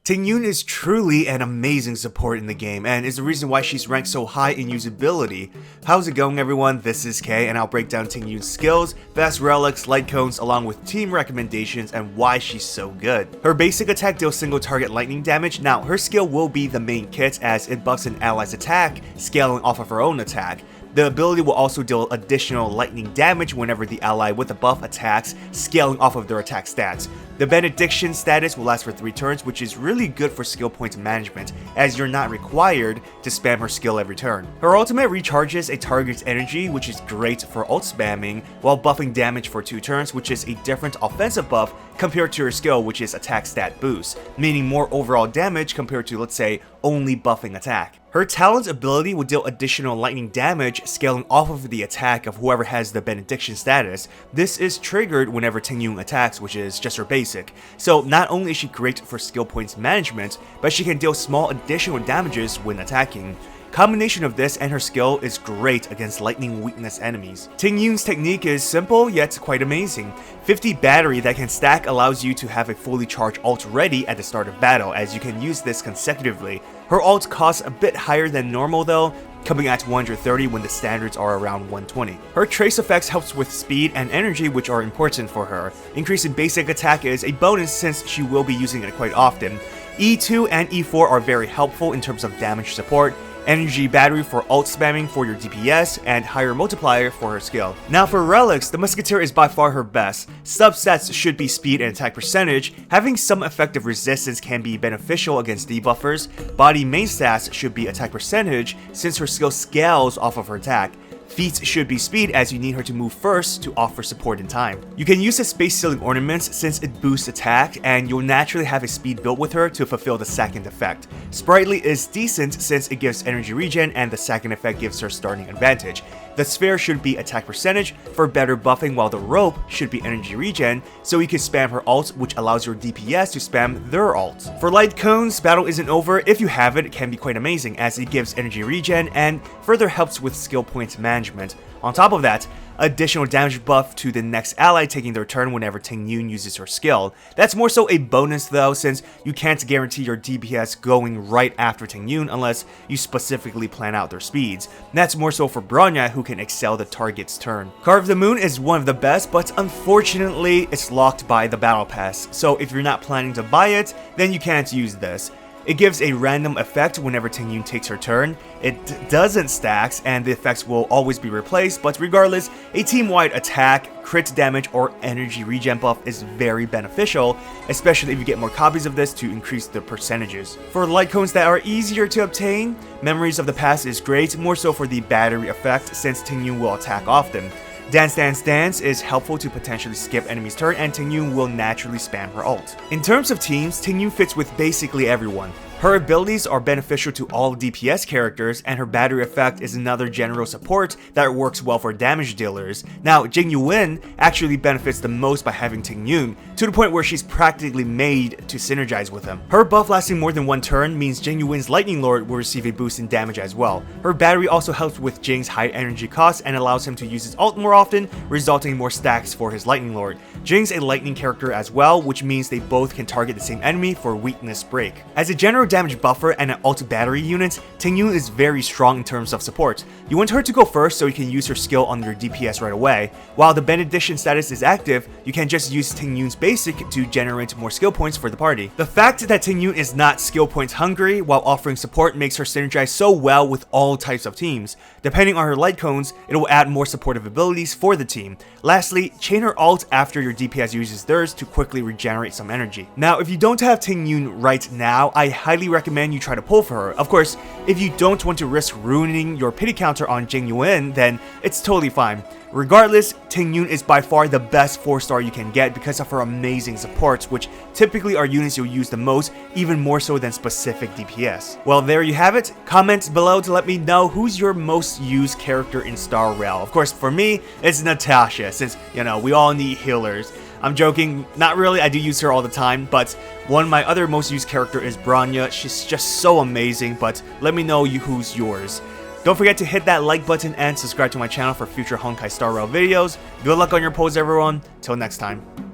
Tingyun is truly an amazing support in the game, and is the reason why she's ranked so high in usability. How's it going, everyone? This is Kay, and I'll break down Tingyun's skills, best relics, light cones, along with team recommendations and why she's so good. Her basic attack deals single target lightning damage. Now, her skill will be the main kit as it buffs an ally's attack, scaling off of her own attack. The ability will also deal additional lightning damage whenever the ally with the buff attacks, scaling off of their attack stats. The benediction status will last for 3 turns, which is really good for skill point management, as you're not required to spam her skill every turn. Her ultimate recharges a target's energy, which is great for ult spamming, while buffing damage for 2 turns, which is a different offensive buff compared to her skill, which is attack stat boost, meaning more overall damage compared to, let's say, only buffing attack. Her talent's ability will deal additional lightning damage, scaling off of the attack of whoever has the benediction status. This is triggered whenever Tingyun attacks, which is just her basic. So not only is she great for skill points management, but she can deal small additional damages when attacking. Combination of this and her skill is great against lightning weakness enemies. Tingyun's technique is simple yet quite amazing. 50 battery that can stack allows you to have a fully charged ult ready at the start of battle, as you can use this consecutively. Her ult costs a bit higher than normal though, coming at 130 when the standards are around 120. Her trace effects helps with speed and energy, which are important for her. Increasing basic attack is a bonus since she will be using it quite often. E2 and E4 are very helpful in terms of damage support, energy battery for ult spamming for your DPS, and higher multiplier for her skill. Now for relics, the musketeer is by far her best. Substats should be speed and attack percentage. Having some effective resistance can be beneficial against debuffers. Body main stats should be attack percentage since her skill scales off of her attack. Feats should be speed as you need her to move first to offer support in time. You can use the space ceiling ornaments since it boosts attack, and you'll naturally have a speed build with her to fulfill the second effect. Sprightly is decent since it gives energy regen and the second effect gives her starting advantage. The sphere should be attack percentage for better buffing, while the rope should be energy regen so you can spam her ult, which allows your DPS to spam their ult. For light cones, battle isn't over. If you have it, it can be quite amazing as it gives energy regen and further helps with skill point management. On top of that, additional damage buff to the next ally taking their turn whenever Tingyun uses her skill. That's more so a bonus though, since you can't guarantee your DPS going right after Tingyun unless you specifically plan out their speeds. That's more so for Bronya, who can excel the target's turn. Carve the Moon is one of the best, but unfortunately it's locked by the battle pass, so if you're not planning to buy it, then you can't use this. It gives a random effect whenever Tingyun takes her turn. It doesn't stack, and the effects will always be replaced, but regardless, a team-wide attack, crit damage, or energy regen buff is very beneficial, especially if you get more copies of this to increase the percentages. For light cones that are easier to obtain, Memories of the Past is great, more so for the battery effect since Tingyun will attack often. Dance Dance Dance is helpful to potentially skip enemy's turn, and Tingyun will naturally spam her ult. In terms of teams, Tingyun fits with basically everyone. Her abilities are beneficial to all DPS characters, and her battery effect is another general support that works well for damage dealers. Now, Tingyun actually benefits the most by having Tingyun, to the point where she's practically made to synergize with him. Her buff lasting more than 1 turn means Tingyun's Lightning Lord will receive a boost in damage as well. Her battery also helps with Jing's high energy cost and allows him to use his ult more often, resulting in more stacks for his Lightning Lord. Jing's a lightning character as well, which means they both can target the same enemy for weakness break. As a general damage buffer and an ult battery unit, Tingyun is very strong in terms of support. You want her to go first so you can use her skill on your DPS right away. While the benediction status is active, you can just use Tingyun's basic to generate more skill points for the party. The fact that Tingyun is not skill points hungry while offering support makes her synergize so well with all types of teams. Depending on her light cones, it will add more supportive abilities for the team. Lastly, chain her ult after your DPS uses theirs to quickly regenerate some energy. Now, if you don't have Tingyun right now, I highly recommend you try to pull for her. Of course, if you don't want to risk ruining your pity counter on Tingyun, then it's totally fine. Regardless, Tingyun is by far the best 4-star you can get because of her amazing supports, which typically are units you'll use the most, even more so than specific DPS. Well, there you have it. Comment below to let me know who's your most used character in Star Rail. Of course, for me, it's Natasha, since, you know, we all need healers. I'm joking, not really, I do use her all the time, but one of my other most used character is Bronya. She's just so amazing, but let me know who's yours. Don't forget to hit that like button and subscribe to my channel for future Honkai Star Rail videos. Good luck on your pulls, everyone. Till next time.